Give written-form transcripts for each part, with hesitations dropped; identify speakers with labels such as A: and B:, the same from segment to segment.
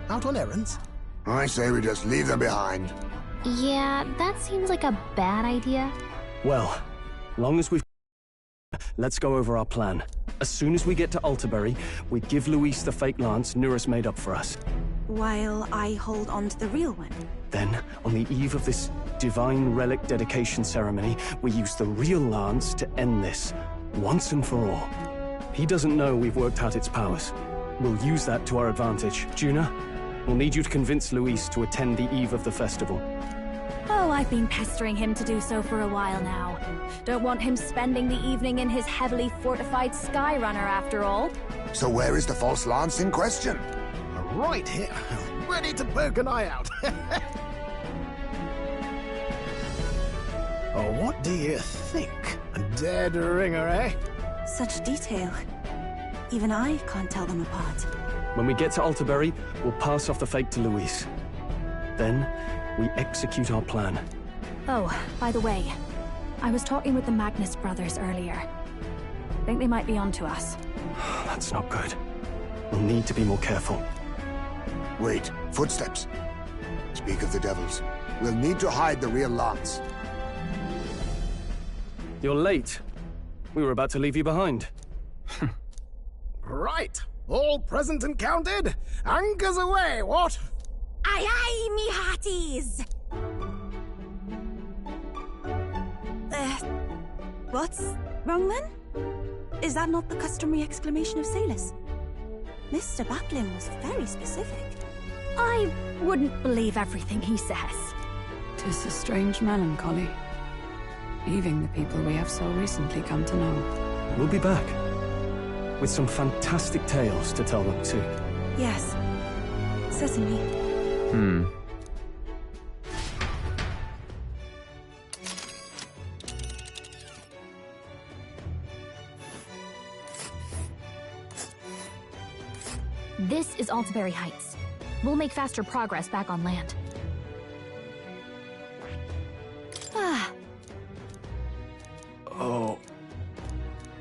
A: Out on errands?
B: I say we just leave them behind.
C: Yeah, that seems like a bad idea.
D: Well, long as we've... Let's go over our plan. As soon as we get to Altabury, we give Luis the fake lance Nurus made up for us.
E: While I hold on to the real one.
D: Then, on the eve of this divine relic dedication ceremony, we use the real lance to end this, once and for all. He doesn't know we've worked out its powers. We'll use that to our advantage. Juna, we'll need you to convince Luis to attend the eve of the festival.
F: Oh, I've been pestering him to do so for a while now. Don't want him spending the evening in his heavily fortified Skyrunner after all.
B: So where is the false lance in question?
A: Right here, ready to poke an eye out. Oh, what do you think? A dead ringer, eh?
E: Such detail. Even I can't tell them apart.
D: When we get to Altabury, we'll pass off the fake to Luis. Then, we execute our plan.
F: Oh, by the way, I was talking with the Magnus brothers earlier. Think they might be onto us.
D: That's not good. We'll need to be more careful.
B: Wait, footsteps. Speak of the devils. We'll need to hide the real lance.
D: You're late. We were about to leave you behind.
A: Right, all present and counted? Anchors away, what?
E: Aye aye, me hearties! What's wrong then? Is that not the customary exclamation of sailors? Mr. Buckland was very specific.
F: I wouldn't believe everything he says.
G: 'Tis a strange melancholy, leaving the people we have so recently come to know.
D: We'll be back, with some fantastic tales to tell them too.
E: Yes, certainly.
C: This is Altabury Heights. We'll make faster progress back on land. Ah.
D: Oh.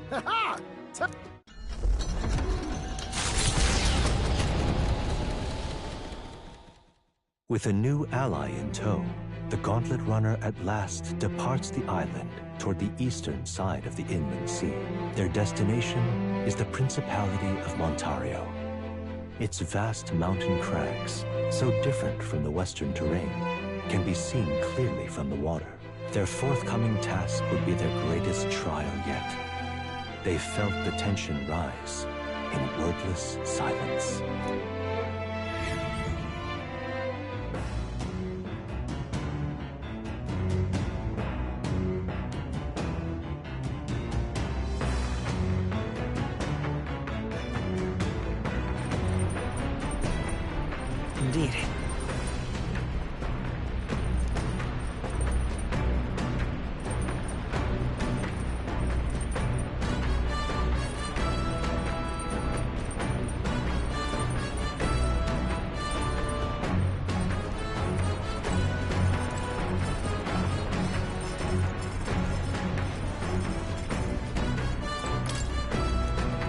A: Ha-ha!
H: With a new ally in tow, the Gauntlet Runner at last departs the island toward the eastern side of the inland sea. Their destination is the Principality of Montario. Its vast mountain crags, so different from the western terrain, can be seen clearly from the water. Their forthcoming task would be their greatest trial yet. They felt the tension rise in wordless silence.
E: Indeed.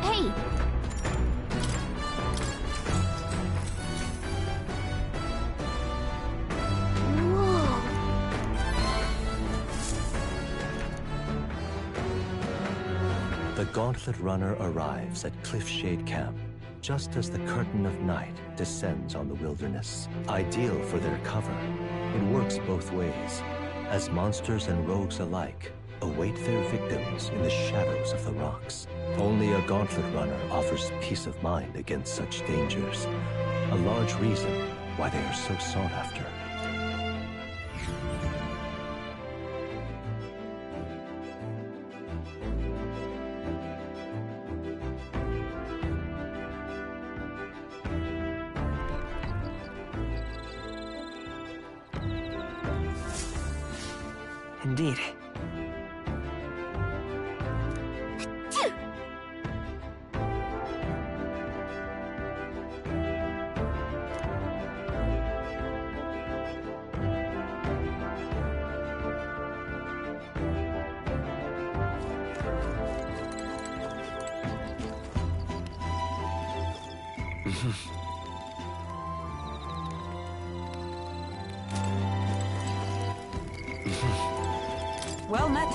C: Hey!
H: The Gauntlet Runner arrives at Cliffshade Camp just as the curtain of night descends on the wilderness. Ideal for their cover, it works both ways, as monsters and rogues alike await their victims in the shadows of the rocks. Only a Gauntlet Runner offers peace of mind against such dangers, a large reason why they are so sought after.
E: Indeed. Well met.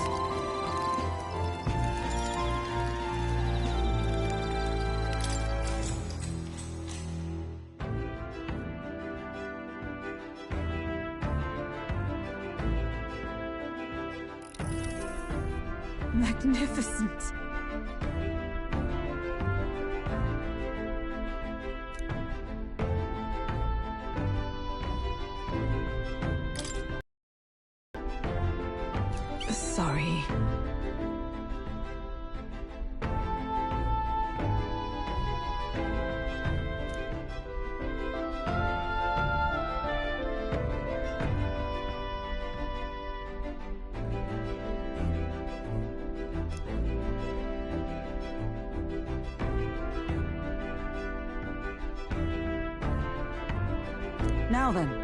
E: Magnificent. Sorry. Now then.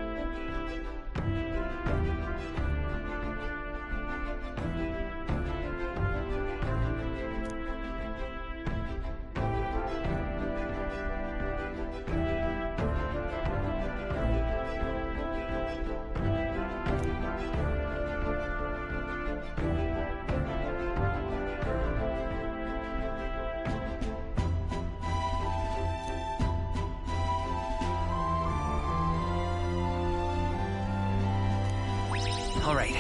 I: All right.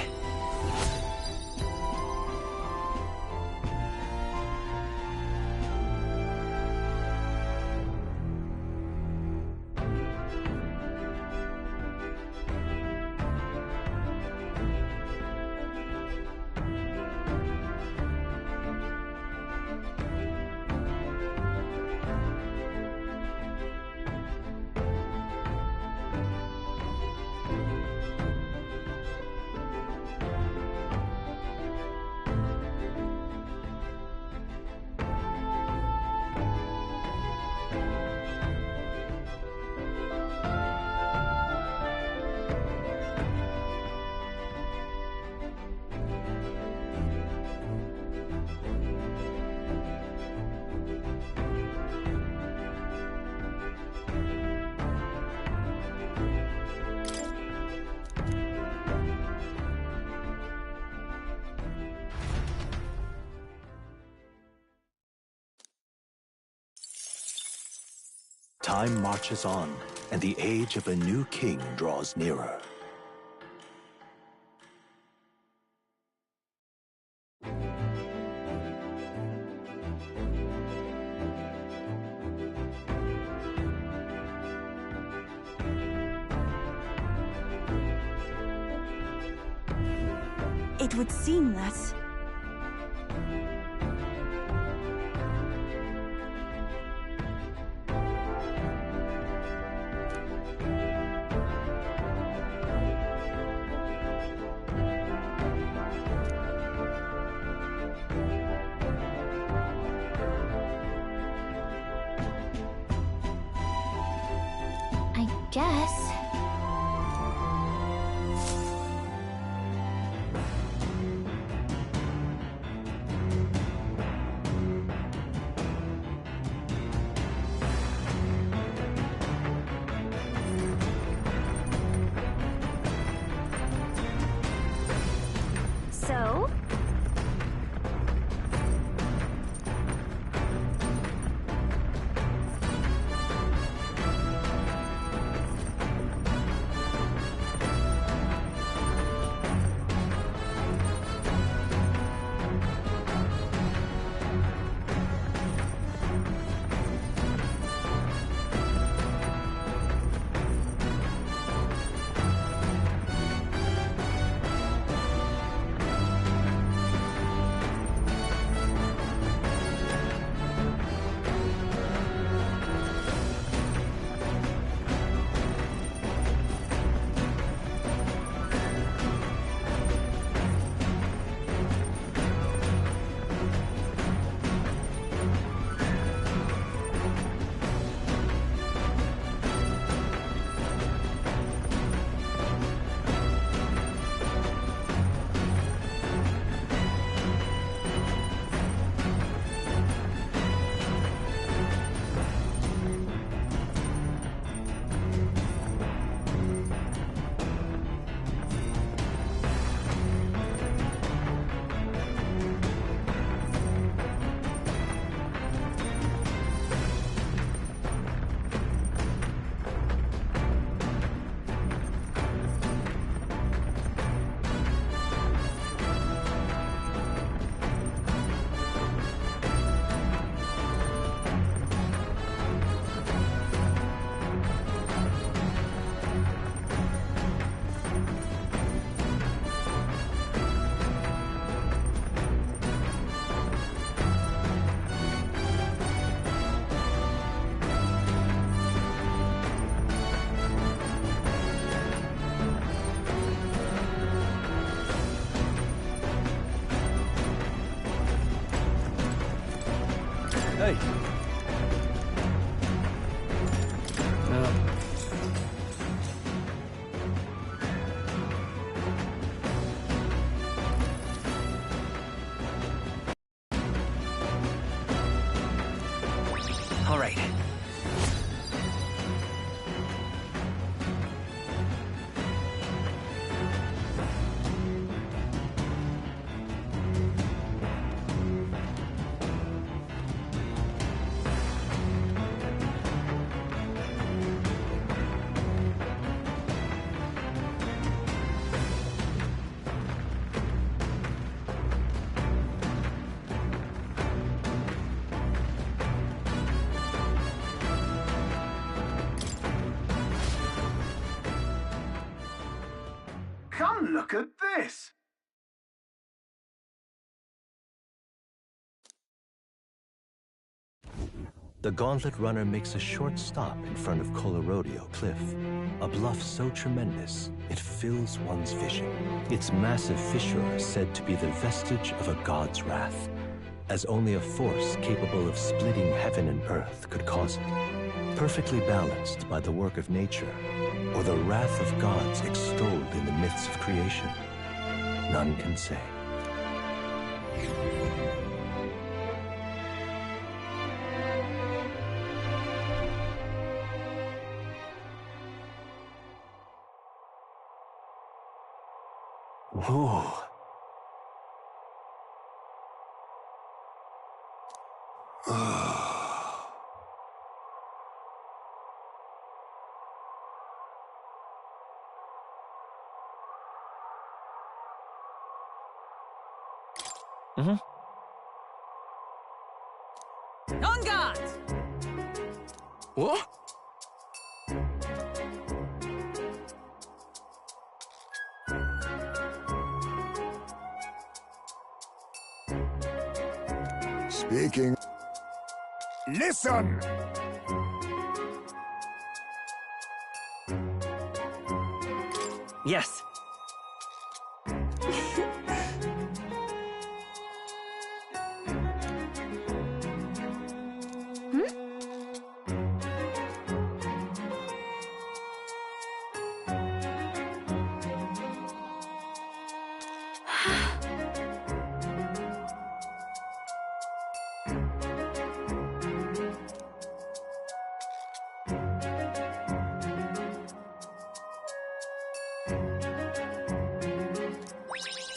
H: Time marches on, and the age of a new king draws nearer.
E: It would seem that...
C: I guess. So?
D: Hey. Now,
I: all right.
A: Come look at this!
H: The Gauntlet Runner makes a short stop in front of Colorodeo Cliff, a bluff so tremendous it fills one's vision. Its massive fissure is said to be the vestige of a god's wrath, as only a force capable of splitting heaven and earth could cause it. Perfectly balanced by the work of nature, or the wrath of gods extolled in the myths of creation, none can say. Whoa.
F: On guard!
D: what?
B: Speaking. Listen!
I: Yes.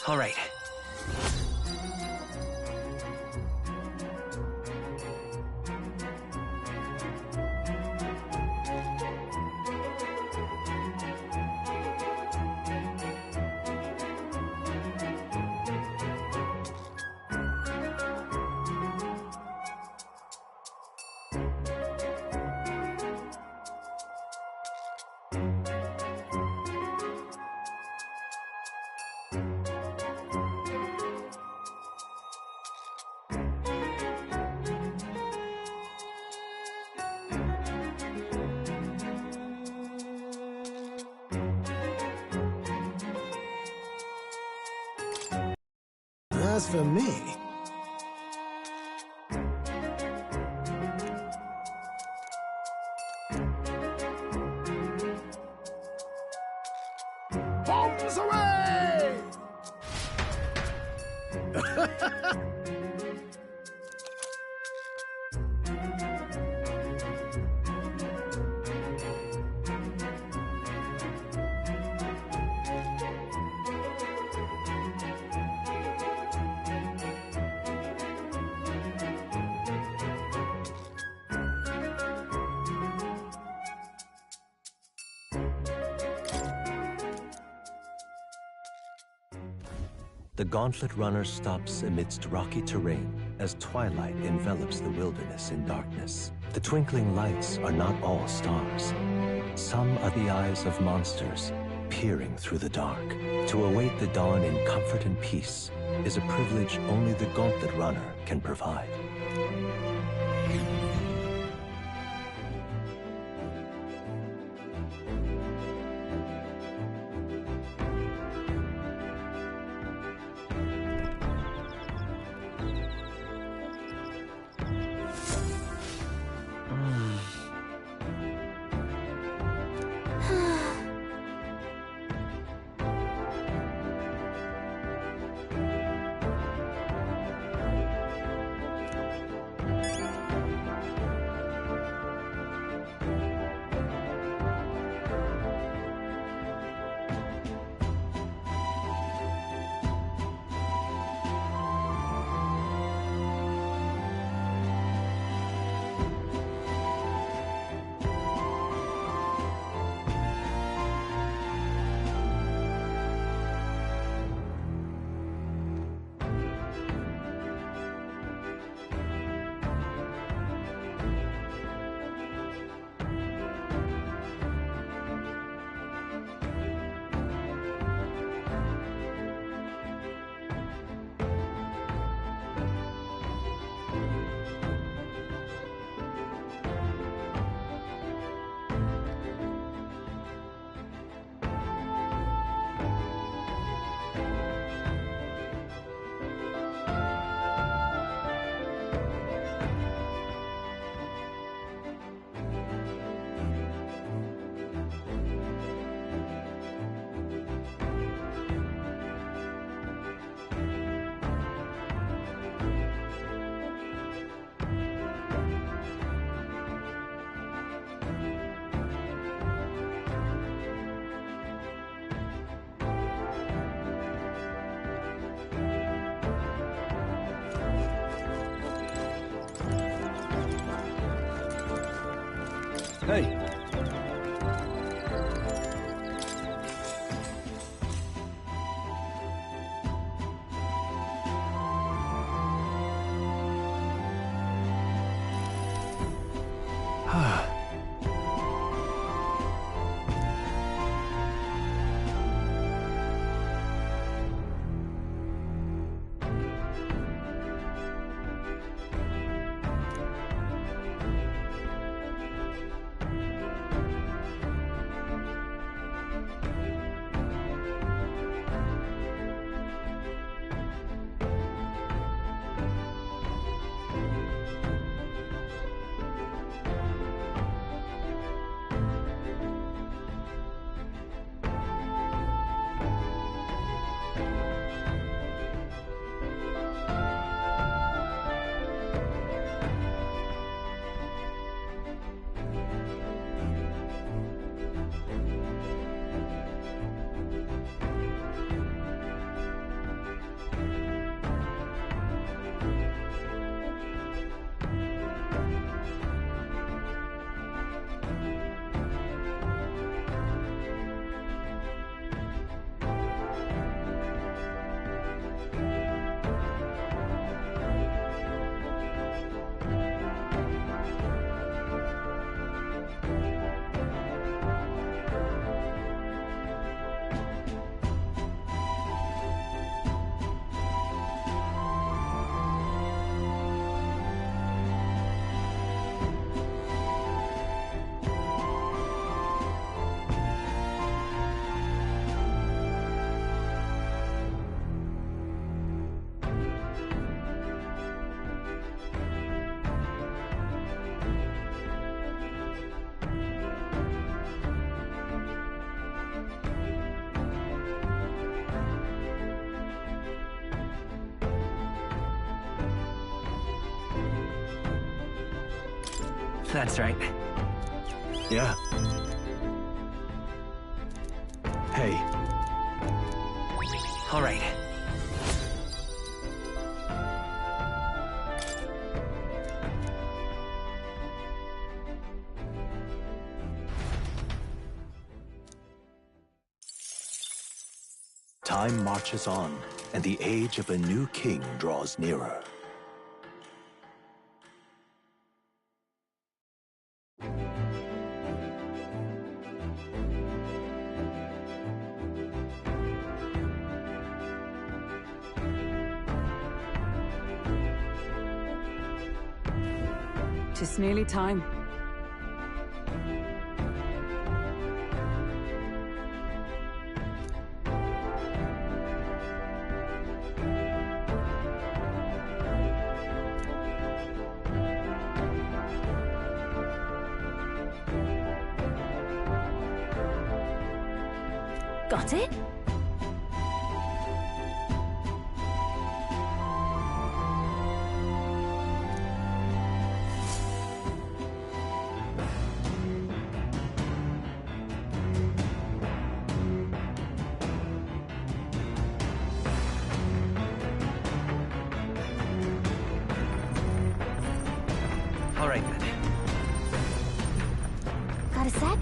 I: All right.
A: As for me... Bombs away!
H: The Gauntlet Runner stops amidst rocky terrain as twilight envelops the wilderness in darkness. The twinkling lights are not all stars. Some are the eyes of monsters peering through the dark. To await the dawn in comfort and peace is a privilege only the Gauntlet Runner can provide.
D: Hey.
I: That's right.
D: Yeah. Hey.
I: All right.
H: Time marches on, and the age of a new king draws nearer.
G: Tis nearly time.
C: Got it?
I: All right, then.
C: Got a sec?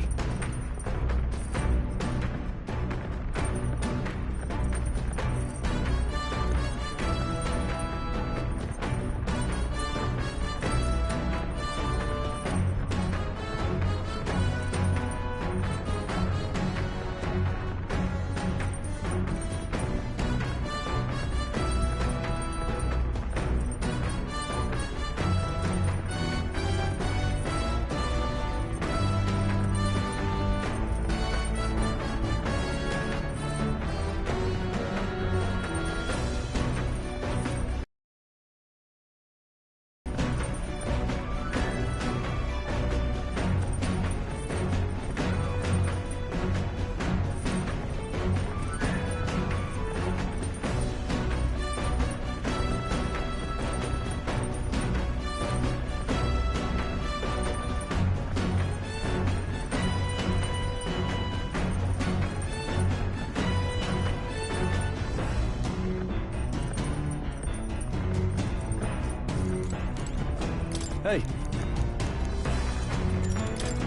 D: Hey.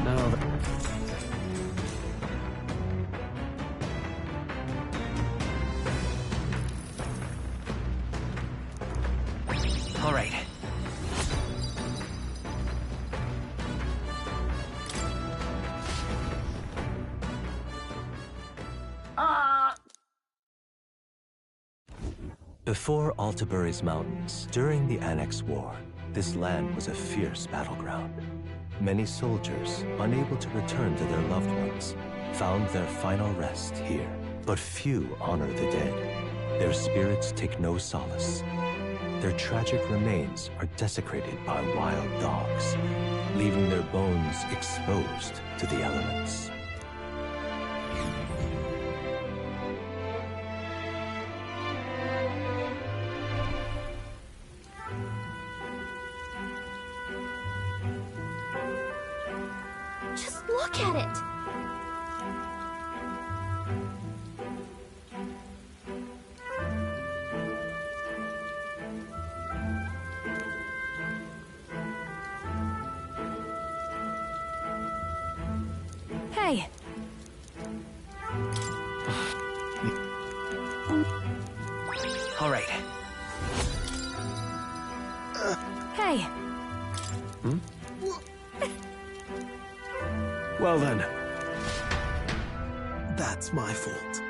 D: Now
H: Before Altabury's mountains, during the Annex War, this land was a fierce battleground. Many soldiers, unable to return to their loved ones, found their final rest here. But few honor the dead. Their spirits take no solace. Their tragic remains are desecrated by wild dogs, leaving their bones exposed to the elements.
C: Just look at it!
F: Hey!
I: All right.
F: Hey!
D: Hmm? Well then.
A: That's my fault.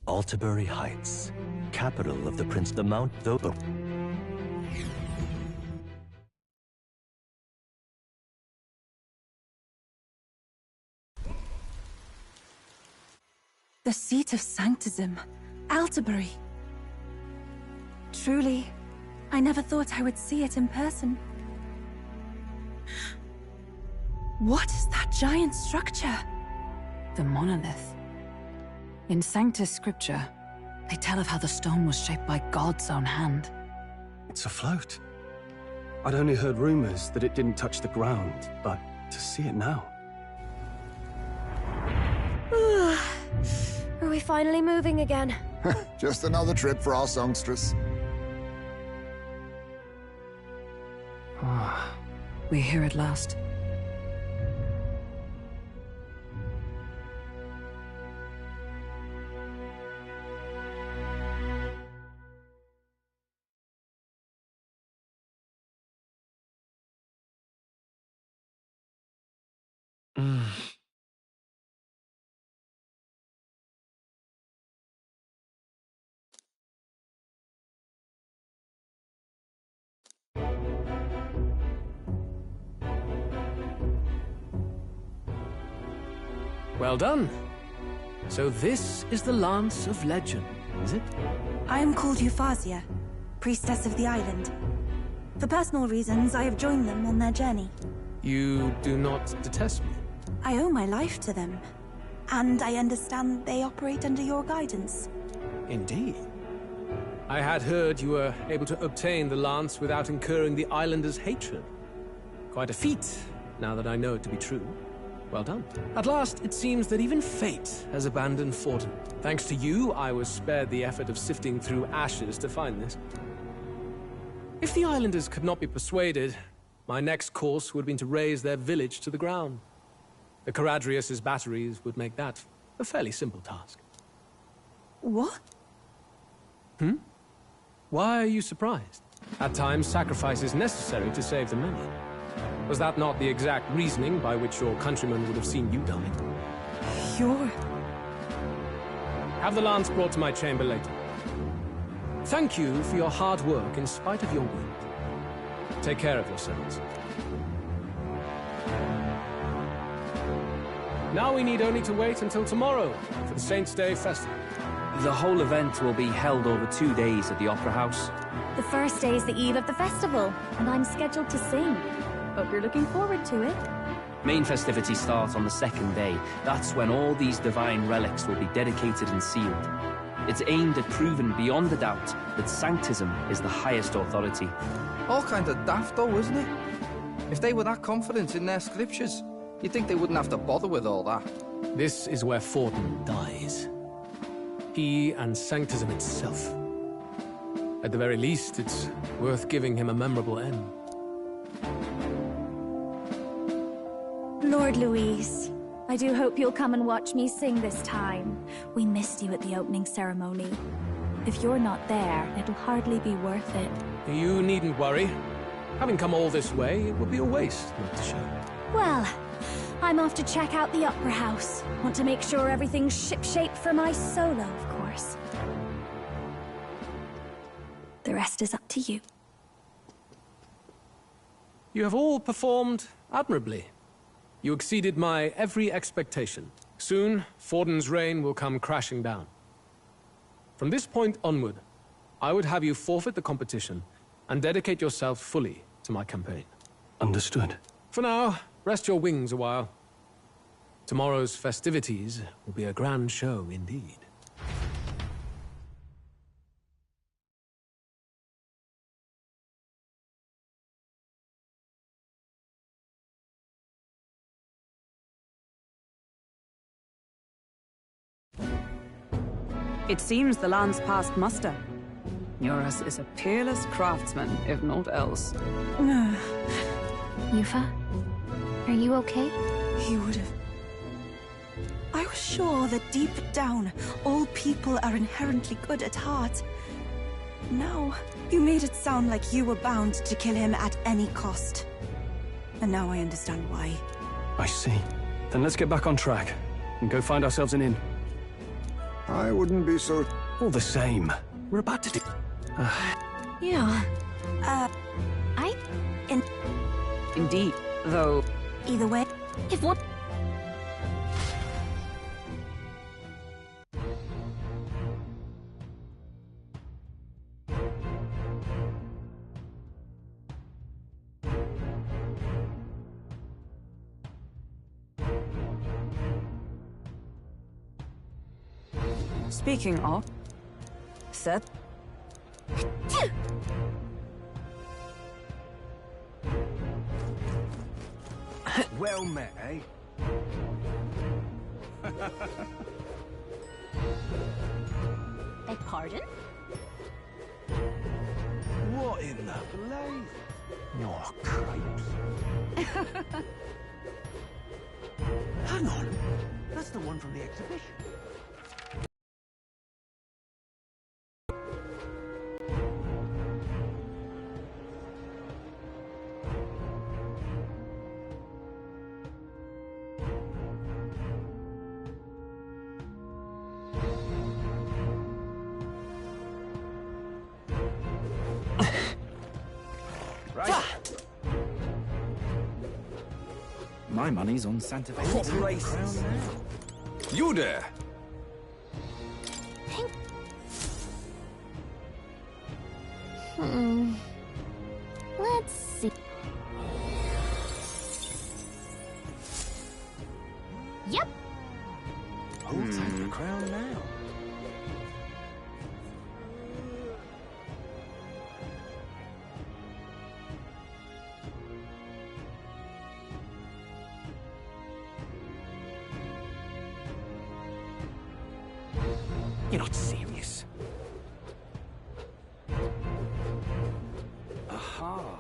H: Altabury Heights, capital of the Prince. The Mount though.
E: The seat of Sanctism, Altabury. Truly, I never thought I would see it in person. What is that giant structure?
G: The monolith. In Sanctus Scripture, they tell of how the stone was shaped by God's own hand.
D: It's afloat. I'd only heard rumors that it didn't touch the ground, but to see it now.
F: Are we finally moving again?
B: Just another trip for our songstress.
G: Ah, we're here at last.
J: Well done. So this is the Lance of Legend, is it?
E: I am called Euphrasia, priestess of the island. For personal reasons, I have joined them on their journey.
J: You do not detest me?
E: I owe my life to them, and I understand they operate under your guidance.
J: Indeed. I had heard you were able to obtain the lance without incurring the islanders' hatred. Quite a feat, now that I know it to be true. Well done. At last, it seems that even fate has abandoned Fortin. Thanks to you, I was spared the effort of sifting through ashes to find this. If the islanders could not be persuaded, my next course would have been to raze their village to the ground. The Caradrius' batteries would make that a fairly simple task.
E: What?
J: Why are you surprised? At times, sacrifice is necessary to save the many. Was that not the exact reasoning by which your countrymen would have seen you die?
E: You're...
J: Have the lance brought to my chamber later. Thank you for your hard work in spite of your wound. Take care of yourselves. Now we need only to wait until tomorrow for the Saints' Day Festival.
I: The whole event will be held over 2 days at the Opera House.
F: The first day is the eve of the festival, and I'm scheduled to sing. Hope you're looking forward to it.
I: Main festivities start on the second day. That's when all these divine relics will be dedicated and sealed. It's aimed at proving beyond a doubt that Sanctism is the highest authority.
K: All kind of daft though, isn't it? If they were that confident in their scriptures, you'd think they wouldn't have to bother with all that.
J: This is where Fortin dies. He and Sanctism itself. At the very least, it's worth giving him a memorable end.
F: Lord Louise, I do hope you'll come and watch me sing this time. We missed you at the opening ceremony. If you're not there, it'll hardly be worth it.
J: You needn't worry. Having come all this way, it would be a waste not to show.
F: Well, I'm off to check out the Opera House. Want to make sure everything's ship-shape for my solo, of course. The rest is up to you.
J: You have all performed admirably. You exceeded my every expectation. Soon, Forden's reign will come crashing down. From this point onward, I would have you forfeit the competition and dedicate yourself fully to my campaign.
D: Understood.
J: For now, rest your wings a while. Tomorrow's festivities will be a grand show indeed.
G: It seems the land's passed muster. Eurus is a peerless craftsman, if not else.
C: Yufa? Are you okay?
E: He would have. I was sure that deep down, all people are inherently good at heart. Now, you made it sound like you were bound to kill him at any cost. And now I understand why.
D: I see. Then let's get back on track and go find ourselves an inn.
B: I wouldn't be so...
D: All the same, we're about to do...
C: Yeah.
G: Indeed, though...
E: Either way...
C: If what...
G: Speaking of... Seth?
B: Well met, eh?
C: Beg pardon?
B: What in the blaze? Oh, cripes. Hang on. That's the one from the exhibition.
L: My money's on Santa Fe.
A: You there!
C: Let's see. Yep.
B: Who'll take the crown now?
L: You're not serious. Aha.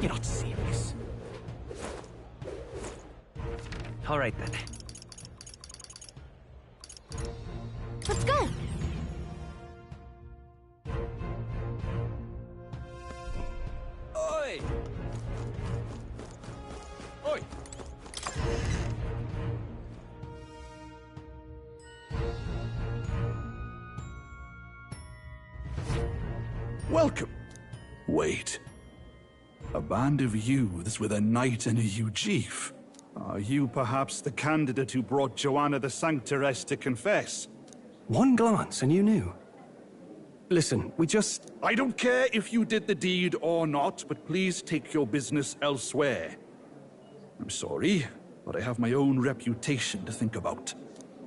L: You're not serious. All right, then.
C: Let's go.
J: Oi! Oi!
M: Welcome. Wait. A band of youths with a knight and a eugif. Are you perhaps the candidate who brought Joanna the Sanctoress to confess?
D: One glance and you knew. Listen, we just...
M: I don't care if you did the deed or not, but please take your business elsewhere. I'm sorry, but I have my own reputation to think about.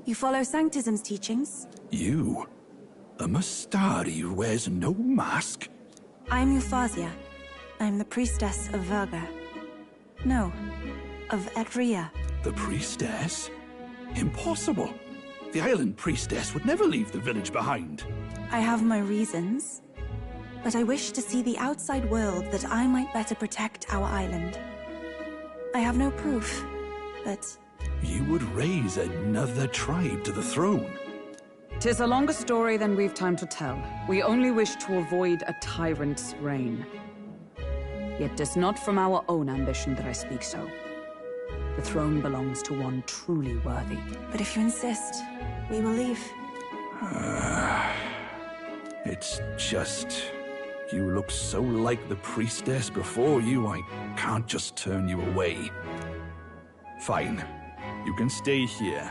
E: You follow Sanctism's teachings?
M: You? A Mustari who wears no mask?
E: I'm Euphausia. I'm the priestess of Verga. No, of Edria.
M: The priestess? Impossible. The island priestess would never leave the village behind.
E: I have my reasons, but I wish to see the outside world that I might better protect our island. I have no proof, but...
M: You would raise another tribe to the throne?
G: 'Tis a longer story than we've time to tell. We only wish to avoid a tyrant's reign. Yet 'tis not from our own ambition that I speak so. The throne belongs to one truly worthy.
E: But if you insist, we will leave.
M: It's just... You look so like the priestess before you, I can't just turn you away. Fine. You can stay here,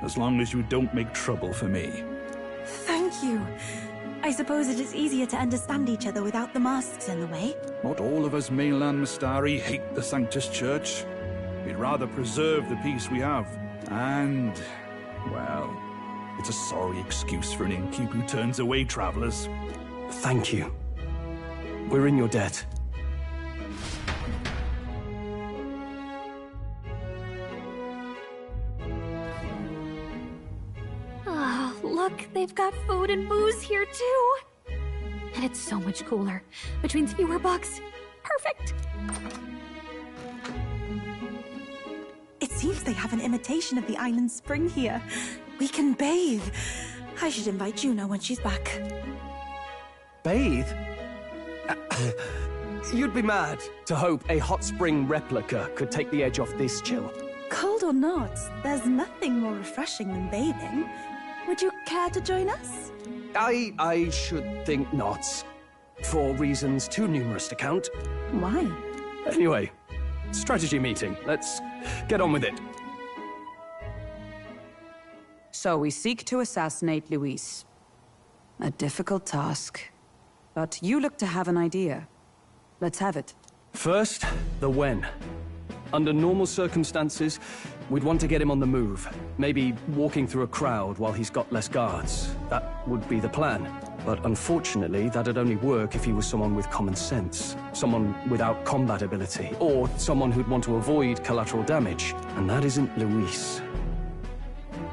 M: as long as you don't make trouble for me.
E: Thank you. I suppose it is easier to understand each other without the masks in the way.
M: Not all of us mainland Mystari hate the Sanctus Church. We'd rather preserve the peace we have. And, well, it's a sorry excuse for an innkeep who turns away travelers.
D: Thank you. We're in your debt.
C: Ah, look, they've got food and booze here too. And it's so much cooler. Which means fewer bugs. Perfect.
E: It seems they have an imitation of the island spring here. We can bathe. I should invite Juno when she's back.
D: Bathe? You'd be mad to hope a hot spring replica could take the edge off this chill.
E: Cold or not, there's nothing more refreshing than bathing. Would you care to join us?
D: I should think not. For reasons too numerous to count.
E: Why?
D: Anyway, strategy meeting. Let's get on with it.
G: So we seek to assassinate Luis. A difficult task. But you look to have an idea. Let's have it.
D: First, the when. Under normal circumstances, we'd want to get him on the move. Maybe walking through a crowd while he's got less guards. That would be the plan. But unfortunately, that'd only work if he was someone with common sense. Someone without combat ability. Or someone who'd want to avoid collateral damage. And that isn't Luis.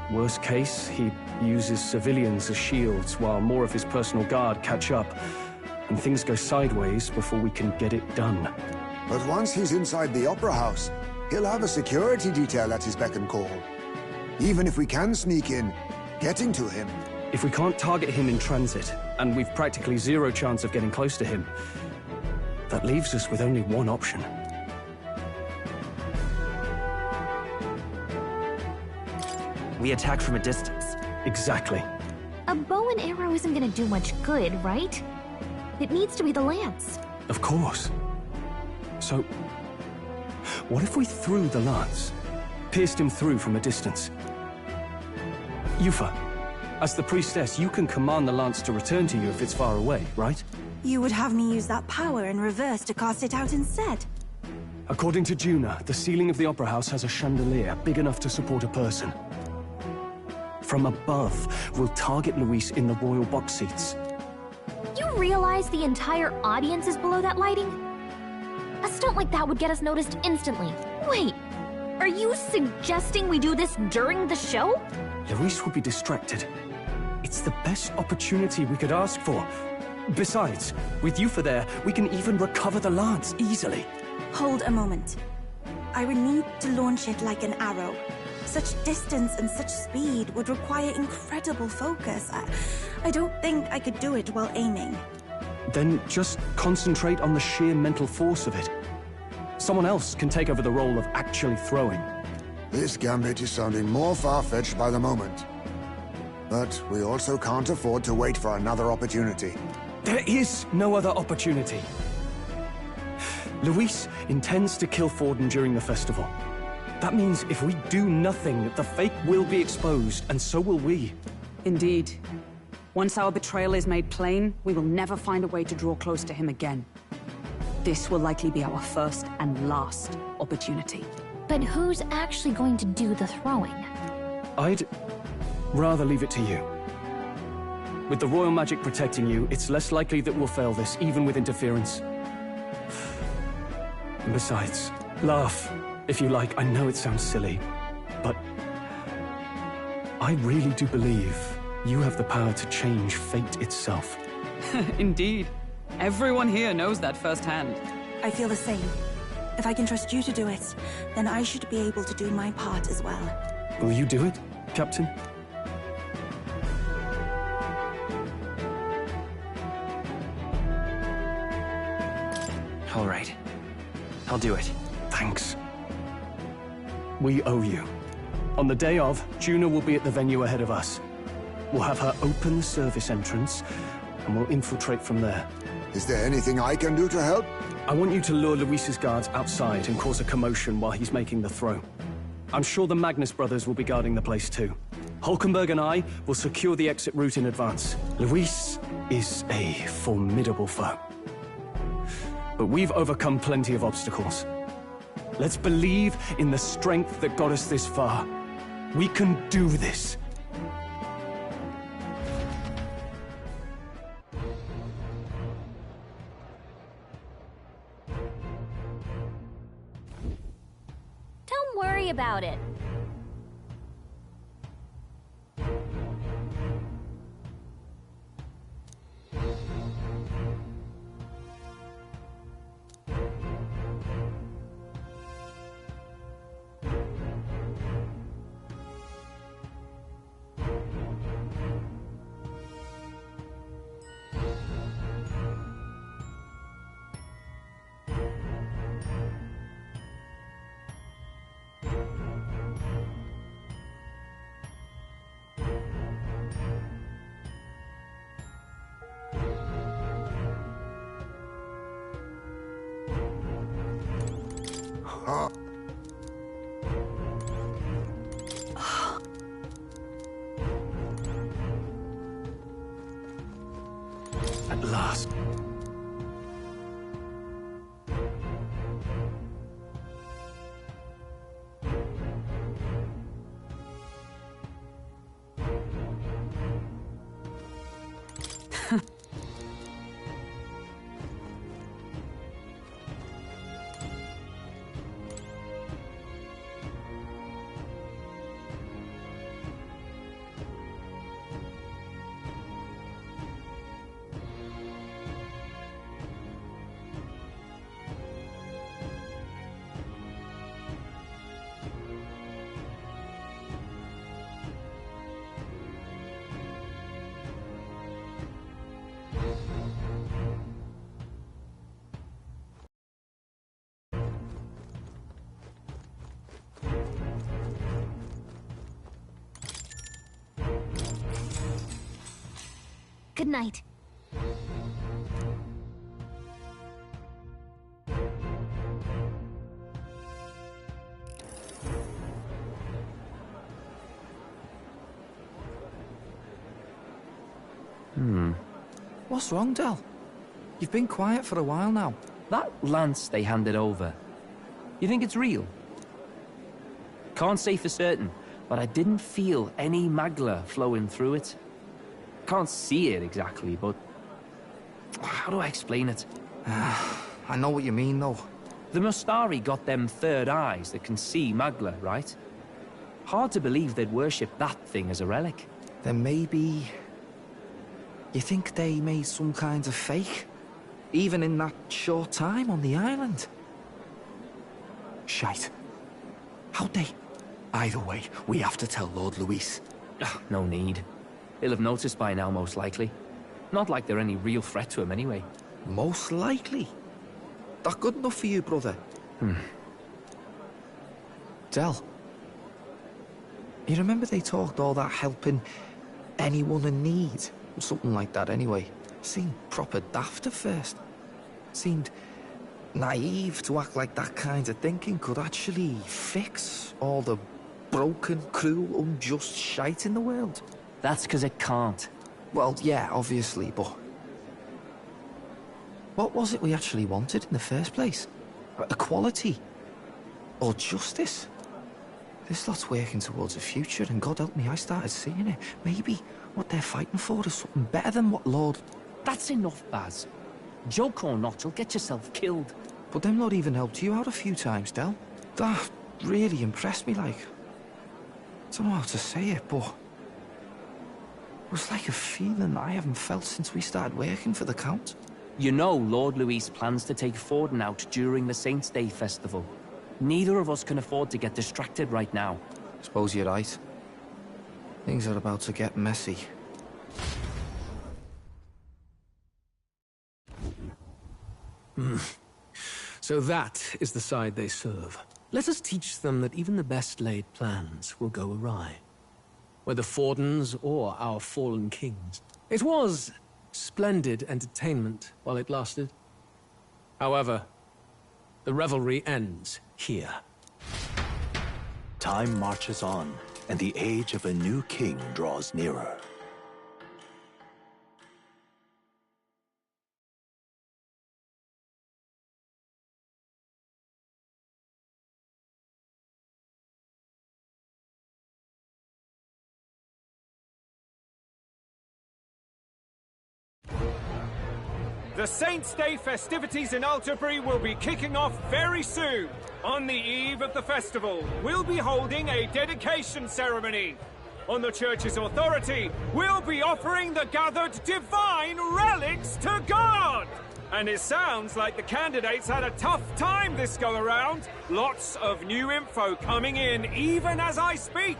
D: Worst case, he uses civilians as shields while more of his personal guard catch up. And things go sideways before we can get it done.
B: But once he's inside the Opera House, he'll have a security detail at his beck and call. Even if we can sneak in, getting to him...
D: If we can't target him in transit, and we've practically zero chance of getting close to him, that leaves us with only one option.
L: We attack from a distance.
D: Exactly.
C: A bow and arrow isn't gonna do much good, right? It needs to be the lance.
D: Of course. So, what if we threw the lance? Pierced him through from a distance? Yufa, as the priestess, you can command the lance to return to you if it's far away, right?
E: You would have me use that power in reverse to cast it out instead.
D: According to Juna, the ceiling of the Opera House has a chandelier big enough to support a person. From above, we'll target Luis in the royal box seats.
C: You realize the entire audience is below that lighting? A stunt like that would get us noticed instantly. Wait, are you suggesting we do this during the show?
D: Luis will be distracted. It's the best opportunity we could ask for. Besides, with Yufa there, we can even recover the lance easily.
E: Hold a moment. I would need to launch it like an arrow. Such distance and such speed would require incredible focus. I don't think I could do it while aiming.
D: Then just concentrate on the sheer mental force of it. Someone else can take over the role of actually throwing.
B: This gambit is sounding more far-fetched by the moment. But we also can't afford to wait for another opportunity.
D: There is no other opportunity. Luis intends to kill Forden during the festival. That means if we do nothing, the fake will be exposed, and so will we.
G: Indeed. Once our betrayal is made plain, we will never find a way to draw close to him again. This will likely be our first and last opportunity.
C: But who's actually going to do the throwing?
D: I'd rather leave it to you. With the royal magic protecting you, it's less likely that we'll fail this, even with interference. And besides, laugh, if you like. I know it sounds silly, but I really do believe You have the power to change fate itself.
G: Indeed. Everyone here knows that firsthand.
E: I feel the same. If I can trust you to do it, then I should be able to do my part as well.
D: Will you do it, Captain?
L: All right. I'll do it.
D: Thanks. We owe you. On the day of, Juna will be at the venue ahead of us. We'll have her open the service entrance, and we'll infiltrate from there.
B: Is there anything I can do to help?
D: I want you to lure Luis's guards outside and cause a commotion while he's making the throw. I'm sure the Magnus brothers will be guarding the place too. Hulkenberg and I will secure the exit route in advance. Luis is a formidable foe. But we've overcome plenty of obstacles. Let's believe in the strength that got us this far. We can do this.
C: Don't worry about it.
D: At last.
C: Good night.
K: What's wrong, Del? You've been quiet for a while now.
I: That lance they handed over, you think it's real? Can't say for certain, but I didn't feel any magla flowing through it. Can't see it exactly, but how do I explain it?
K: I know what you mean, though.
I: The Mustari got them third eyes that can see magla, right? Hard to believe they'd worship that thing as a relic.
K: Then maybe... You think they made some kind of fake? Even in that short time on the island? Shite. How'd they? Either way, we have to tell Lord Luis.
I: No need. He'll have noticed by now, most likely. Not like they're any real threat to him anyway.
K: Most likely? That good enough for you, brother? Del. You remember they talked all that helping anyone in need? Something like that anyway. Seemed proper daft at first. Seemed naive to act like that kind of thinking could actually fix all the broken, cruel, unjust shite in the world.
I: That's because it can't.
K: Well, yeah, obviously, but... What was it we actually wanted in the first place? Equality? Or justice? This lot's working towards a future, and God help me, I started seeing it. Maybe what they're fighting for is something better than what Lord...
I: That's enough, Baz. Joke or not, you'll get yourself killed.
K: But them lot even helped you out a few times, Del. That really impressed me, like... I don't know how to say it, but... It was like a feeling I haven't felt since we started working for the Count.
I: You know Lord Luis plans to take Forden out during the Saints' Day festival. Neither of us can afford to get distracted right now.
K: Suppose you're right. Things are about to get messy.
J: So that is the side they serve. Let us teach them that even the best laid plans will go awry. Whether Fordens or our fallen kings. It was splendid entertainment while it lasted. However, the revelry ends here.
H: Time marches on, and the age of a new king draws nearer.
N: The Saints' Day festivities in Alterbury will be kicking off very soon. On the eve of the festival, we'll be holding a dedication ceremony. On the church's authority, we'll be offering the gathered divine relics to God! And it sounds like the candidates had a tough time this go-around. Lots of new info coming in even as I speak.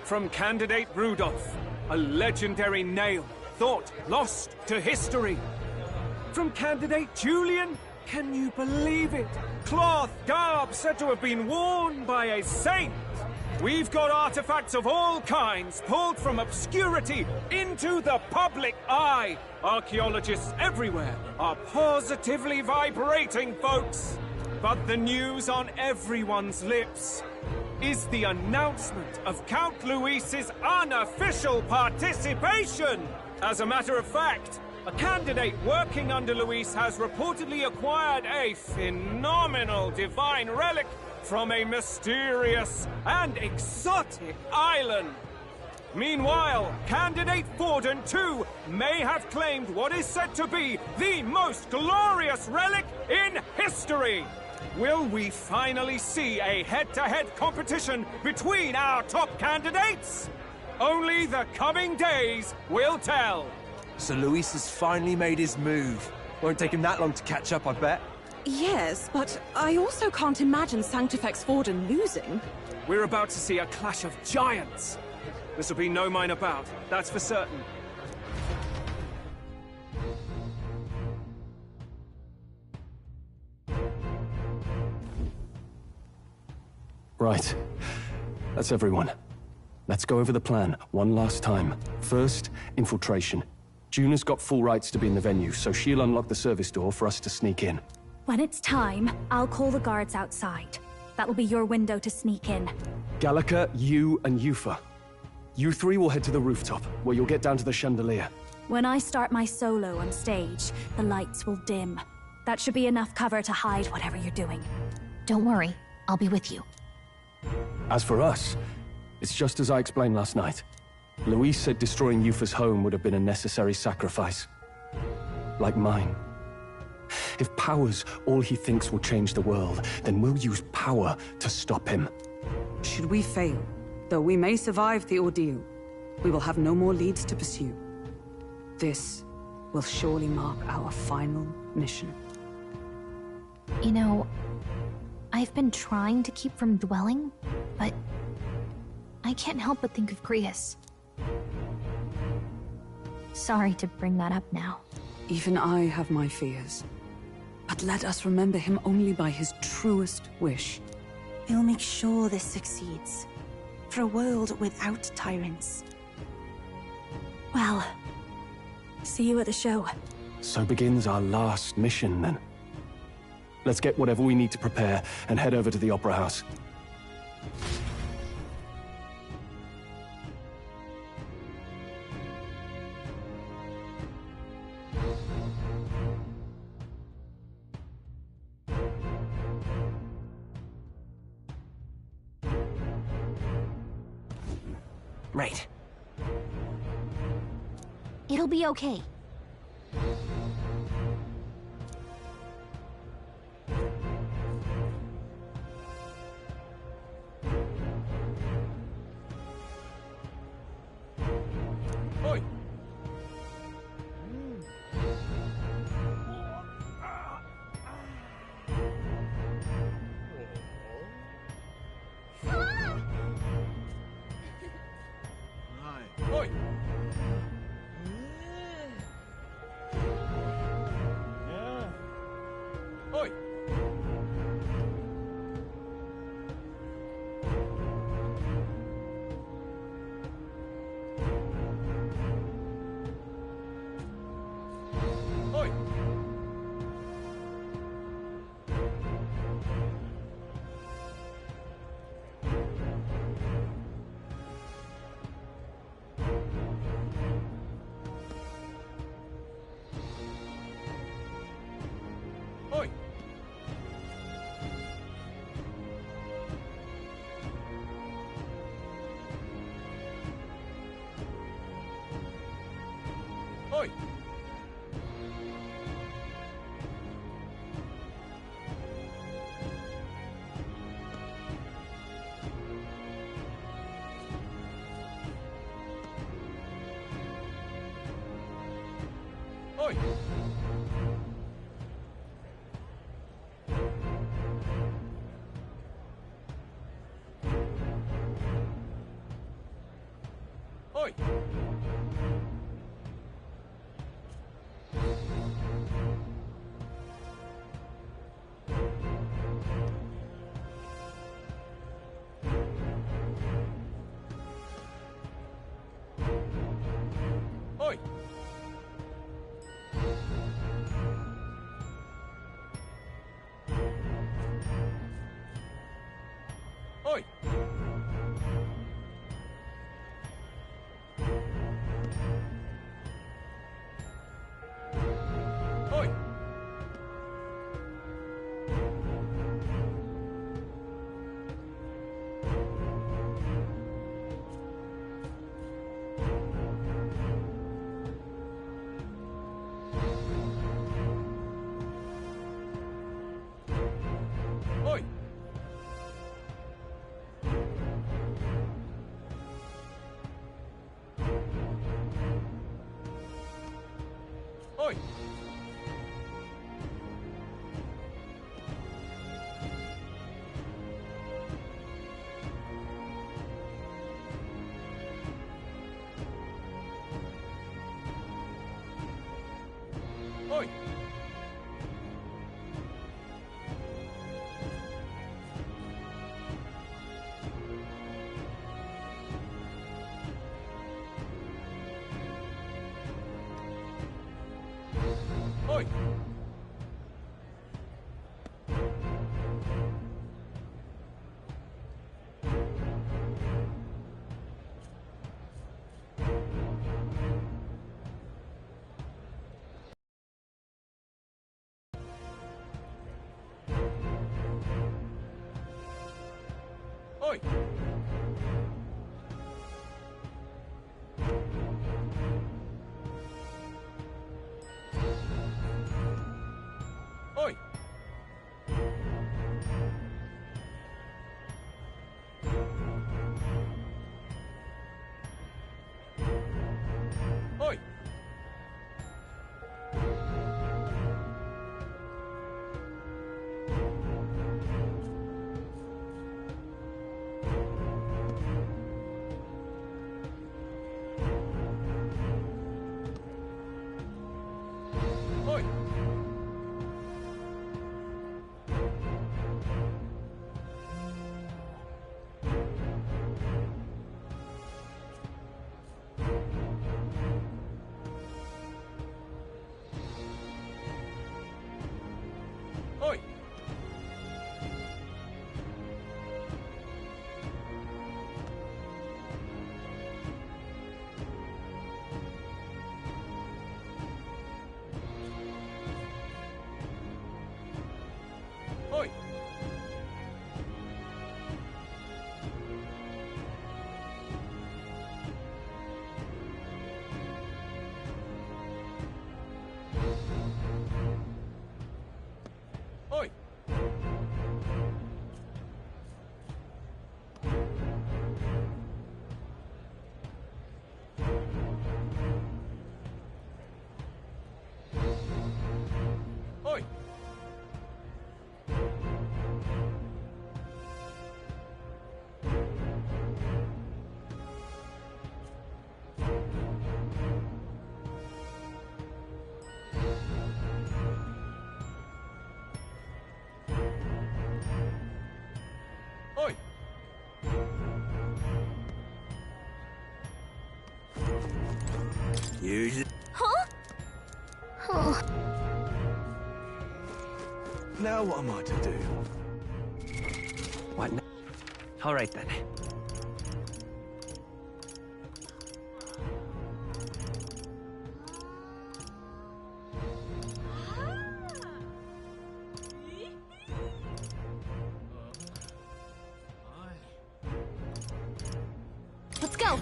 N: From candidate Rudolph, a legendary nail, thought lost to history. From candidate Julian, can you believe it? Cloth garb said to have been worn by a saint. We've got artifacts of all kinds pulled from obscurity into the public eye. Archaeologists everywhere are positively vibrating, folks. But the news on everyone's lips is the announcement of Count Luis's unofficial participation. As a matter of fact, a candidate working under Luis has reportedly acquired a phenomenal divine relic from a mysterious and exotic island. Meanwhile, candidate Forden, too, may have claimed what is said to be the most glorious relic in history. Will we finally see a head-to-head competition between our top candidates? Only the coming days will tell.
O: So Luis has finally made his move. Won't take him that long to catch up, I bet.
P: Yes, but I also can't imagine Sanctifex Forden losing.
N: We're about to see a clash of giants. This will be no minor bout, that's for certain.
D: Right. That's everyone. Let's go over the plan one last time. First, infiltration. Juna's got full rights to be in the venue, so she'll unlock the service door for us to sneak in.
F: When it's time, I'll call the guards outside. That'll be your window to sneak in.
D: Gallica, you, and Yufa. You three will head to the rooftop, where you'll get down to the chandelier.
F: When I start my solo on stage, the lights will dim. That should be enough cover to hide whatever you're doing.
C: Don't worry, I'll be with you.
D: As for us, it's just as I explained last night. Luis said destroying Yufa's home would have been a necessary sacrifice. Like mine. If power's all he thinks will change the world, then we'll use power to stop him.
G: Should we fail, though we may survive the ordeal, we will have no more leads to pursue. This will surely mark our final mission.
C: You know, I've been trying to keep from dwelling, but I can't help but think of Creus. Sorry to bring that up now.
G: Even I have my fears. But let us remember him only by his truest wish.
E: We'll make sure this succeeds. For a world without tyrants.
F: Well, see you at the show.
D: So begins our last mission, then. Let's get whatever we need to prepare and head over to the Opera House.
O: Right.
C: It'll be okay.
J: Oi, Oi! Oi! Oi! Oi! Oi! Oi! Oi! Oi! Oi! Oi! Oi! Oi! Oi! Oi! Oi! Oi! Oi! Oi!
O: Use it.
C: Huh? Oh.
O: Now what am I to do?
L: What now? All right, then.
C: Let's go!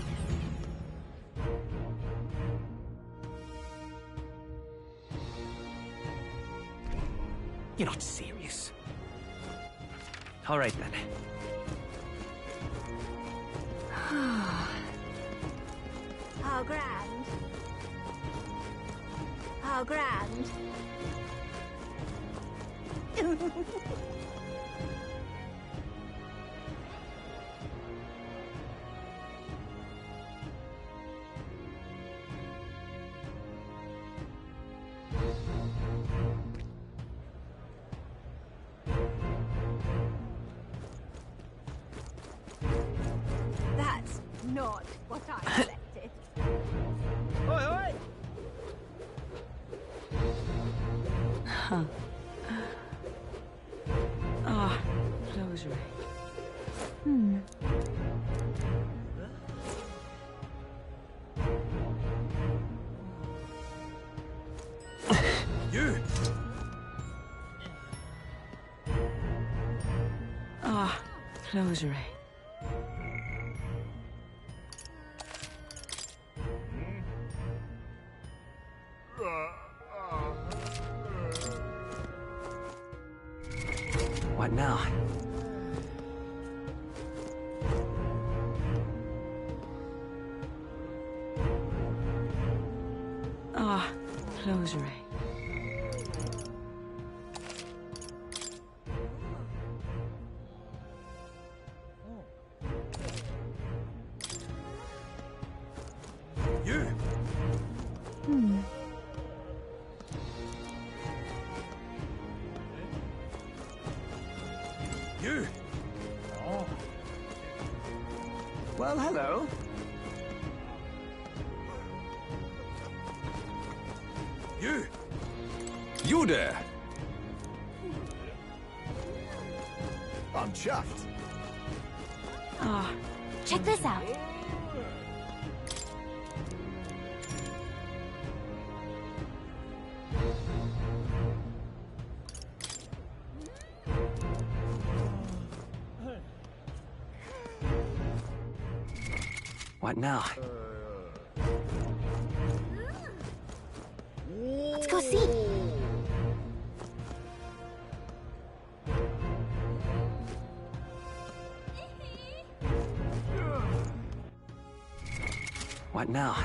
L: You're not serious. All right, then.
Q: How grand. How grand. That's not what I expected.
O: Oi, oi!
E: Huh. Ah, rosary.
O: You!
E: Ah, rosary.
L: What now?
E: Ah, rosary.
O: You! You! Oh.
L: Well, hello.
O: You! You there!
A: I'm chuffed.
E: Ah,
C: Check this out.
L: What now?
C: Let's go see.
L: What now?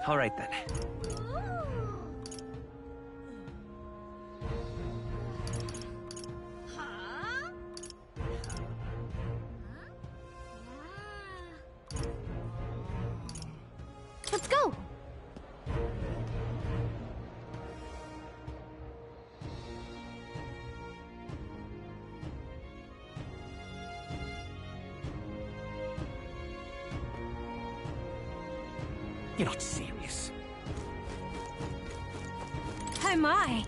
L: All right then.
C: Let's go.
L: You're not serious.
C: Oh my.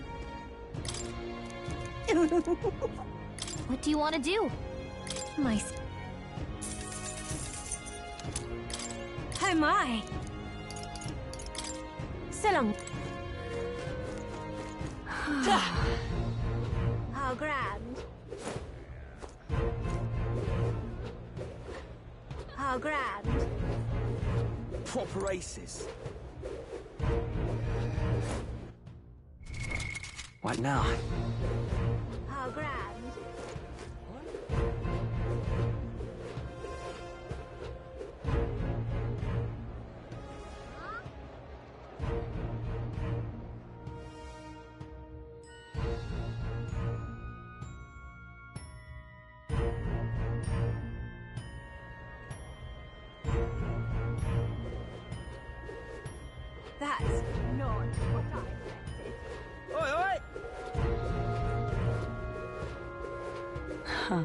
C: What do you want to do? My. Oh my. So long.
Q: How grand. How grand.
O: Proper aces.
L: What now?
Q: How grand. That's not what I expected.
O: Oi, oi!
E: huh.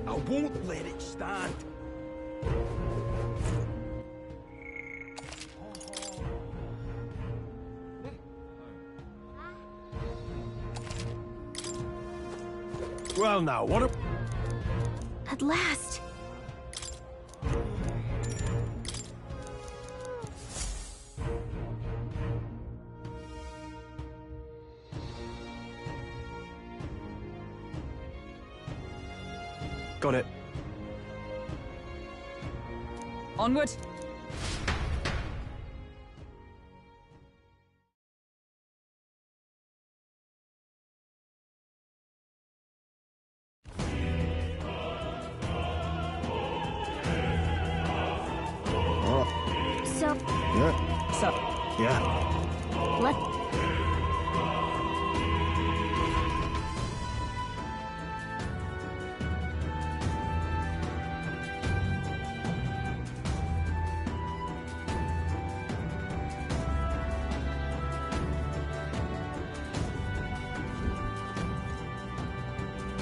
O: I won't let it stand.
A: Well now, what a...
C: At last.
D: Got it.
G: Onward.
C: So,
B: Yeah.
G: So,
D: Yeah.
C: let...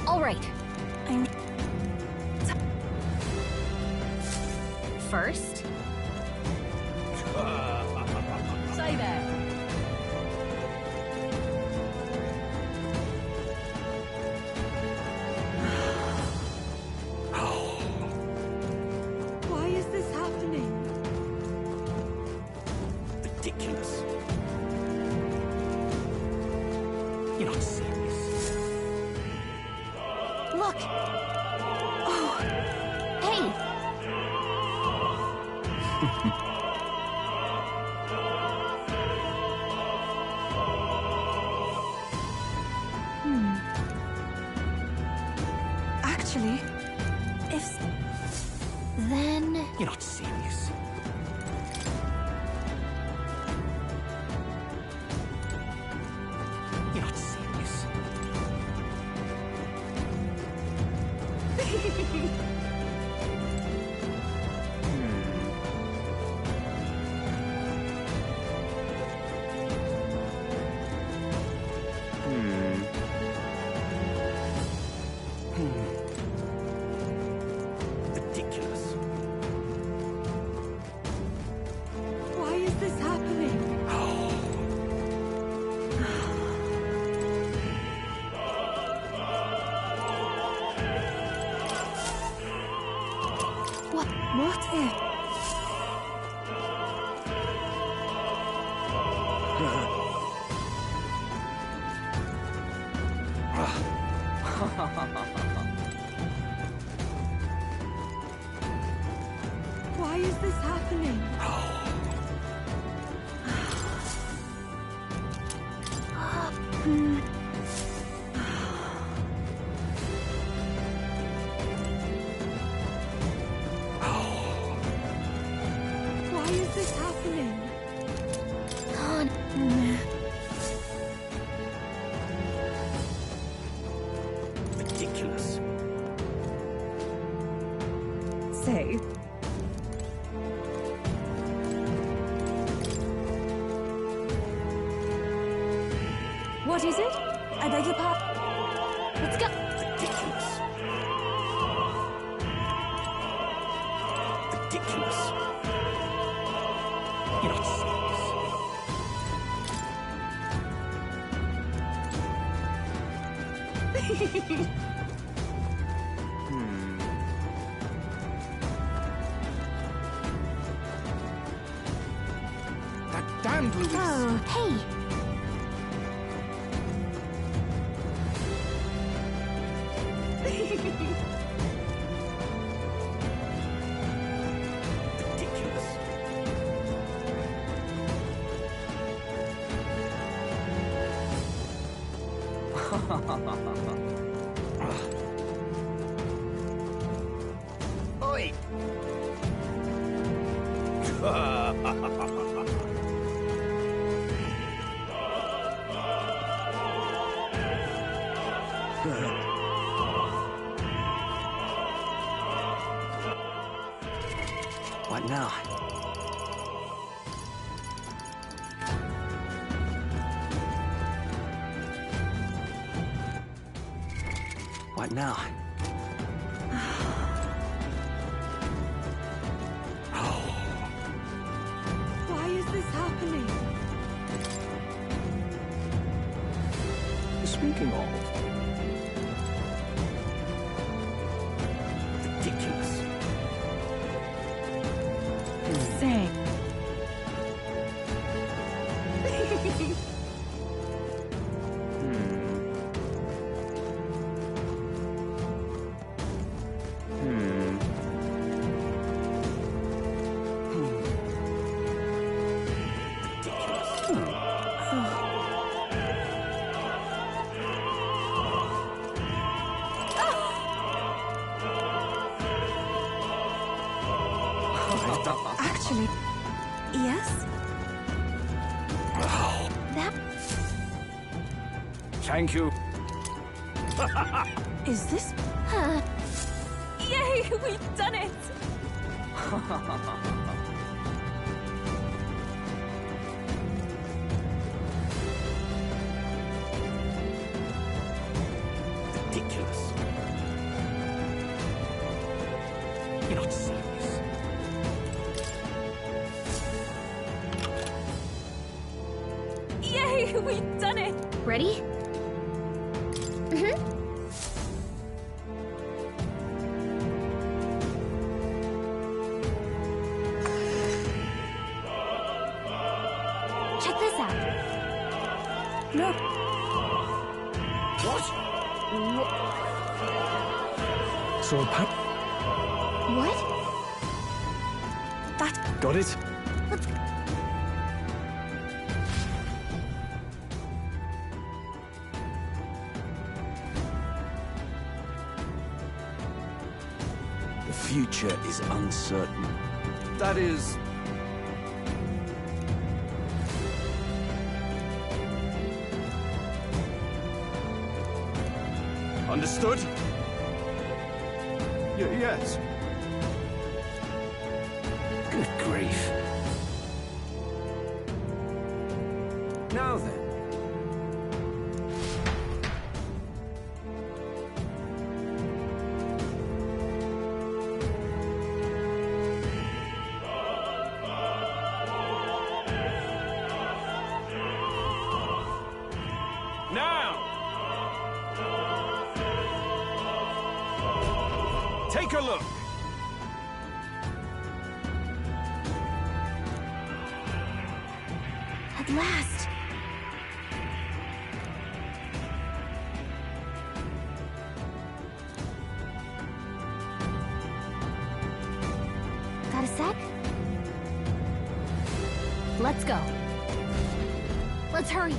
C: All right. First...
F: Say there.
E: Why is this happening?
L: Ridiculous. You're not serious.
C: Look! Oh! Hey!
E: Actually, if...
C: Then...
L: You're not serious. You're not serious. Ridiculous.
E: Why is this happening? What if... Why is this happening? Why is this happening?
C: Con...
L: Ridiculous.
E: Say,
F: What is it?
E: I beg your pardon.
C: Let's go!
L: Ridiculous. Ridiculous. You're not serious.
A: That damned Louis.
C: Oh, hey!
L: Ridiculous.
O: Oi!
L: What now? What now?
E: Why is this happening?
D: Speaking of,
L: Ridiculous.
E: Say. really... Yes?
C: That...
N: Thank you.
E: Is this...
F: Yay, we've done it!
L: Ridiculous. You're not serious.
F: Yay, we've done it!
C: Ready? Check this out.
E: No.
C: What?
D: Sword power.
C: What?
E: That...
D: Got it?
L: The future is uncertain. That is... Understood? Yes. Good grief. Now then.
N: Take a look.
C: At last. Got a sec? Let's go. Let's hurry.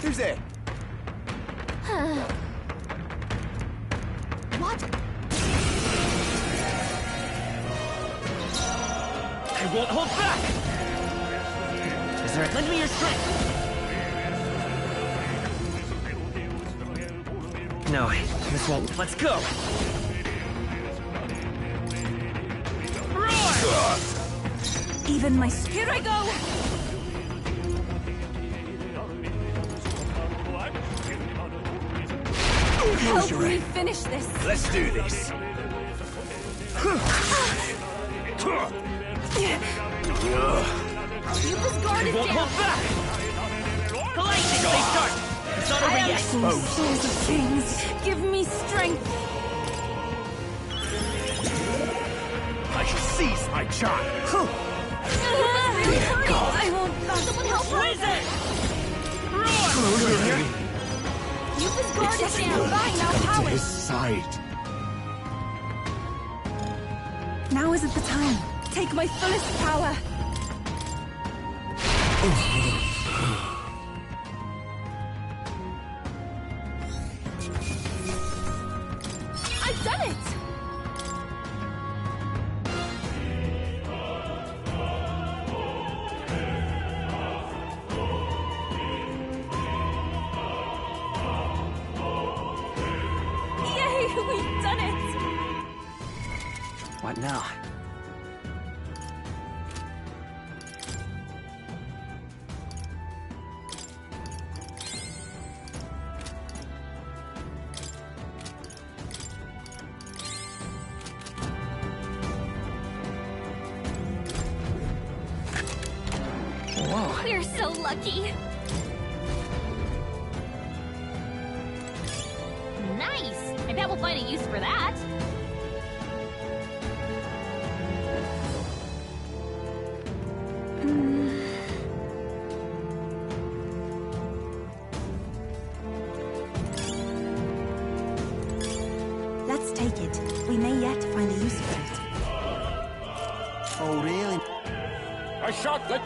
O: Who's there?
C: What?
O: I won't hold back! Is there... Lend me your strength! No, this won't... Let's go!
E: Even my...
F: Here I go! Help me finish this!
O: Let's do this!
C: Yupa's guard is
O: won't
C: down!
O: hold back! Lightning, they start! It's not over yet!
F: Souls of kings, give me strength!
O: I shall seize my charm!
C: I won't... Someone help her! Yupa's guard is down! Fine, I'll power!
O: His side.
E: Now isn't the time.
F: Take my fullest power! I've done it! Yay, we've done it!
L: What now?
C: We're so lucky. Nice! I bet we'll find a use for that.
E: We may yet find a use for it.
L: Oh, really?
N: A shotlet!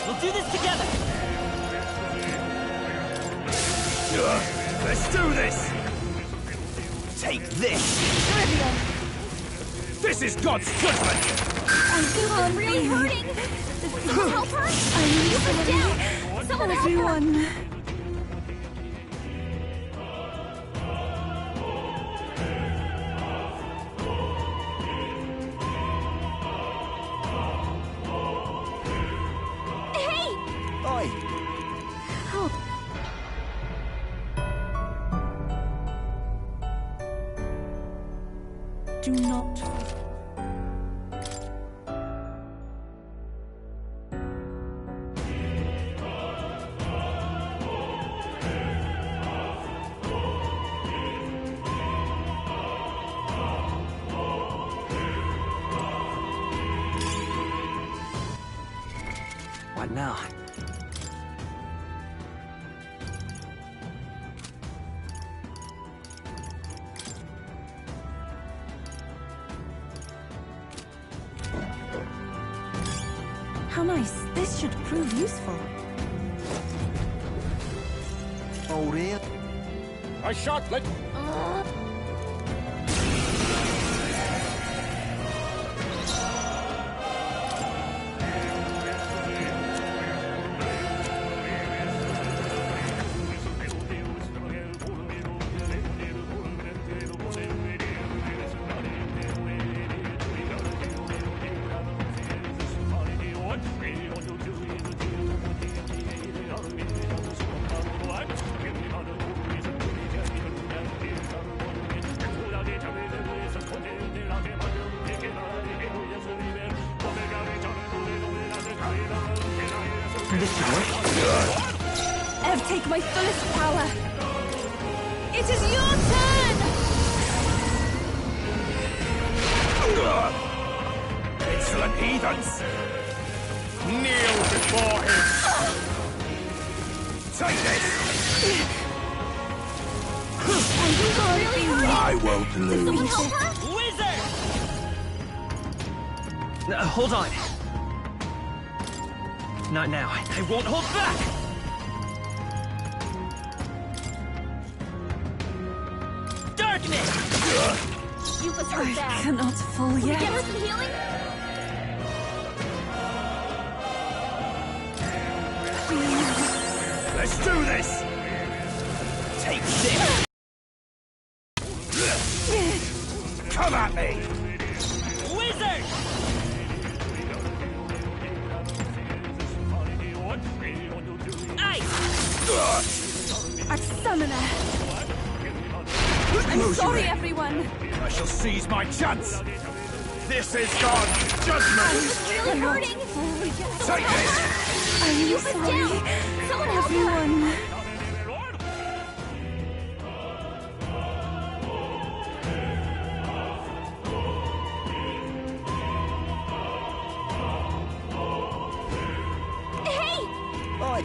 O: We'll do this together!
L: Let's do this! Take this! This is God's judgment!
C: I'm really hurting! Someone help her! You put down! Someone help her!
E: Everyone!
L: Oi!
C: Help!
E: Do not...
O: What now?
E: How nice. This should prove useful.
L: Oh, really?
N: A shotlet!
O: This should work.
F: Ev, take my fullest power. It is your turn!
L: Insolent heathens! Kneel before him! Take this! I won't lose.
C: Someone help her!
O: Wizard! Hold on. Not now. I won't hold back! Darkness!
C: You was hurt
E: I
C: bad.
E: cannot fall
C: Can we
E: yet.
C: get her some healing?
L: Let's do this! Take this! Come at me!
O: Wizard!
F: A summoner! I'm sorry, everyone!
L: I shall seize my chance! This is God's judgment!
C: Really hurting!
L: Take this!
E: I'm
C: You was
E: sorry.
C: down! Someone help her!
E: Everyone!
C: Hey!
L: Oi!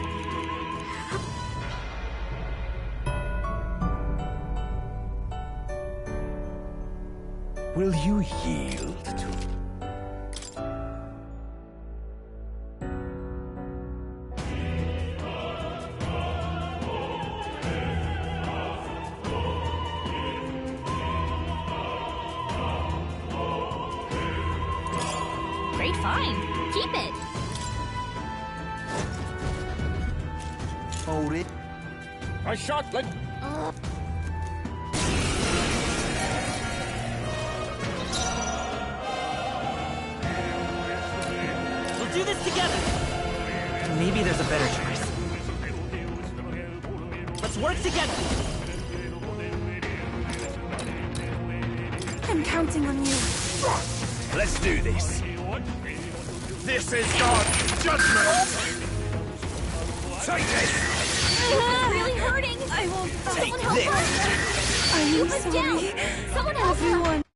H: Will you yield to...
C: Great find. Keep it.
L: Hold it.
N: A shotlet!
O: We'll do this together! Maybe there's a better choice. Let's work together!
E: I'm counting on you.
L: Let's do this. This is God's judgment! Take this!
C: It's really hurting!
E: I won't...
C: Someone help her!
E: I'm
C: You was
E: sorry.
C: down! Someone help her!
E: Everyone!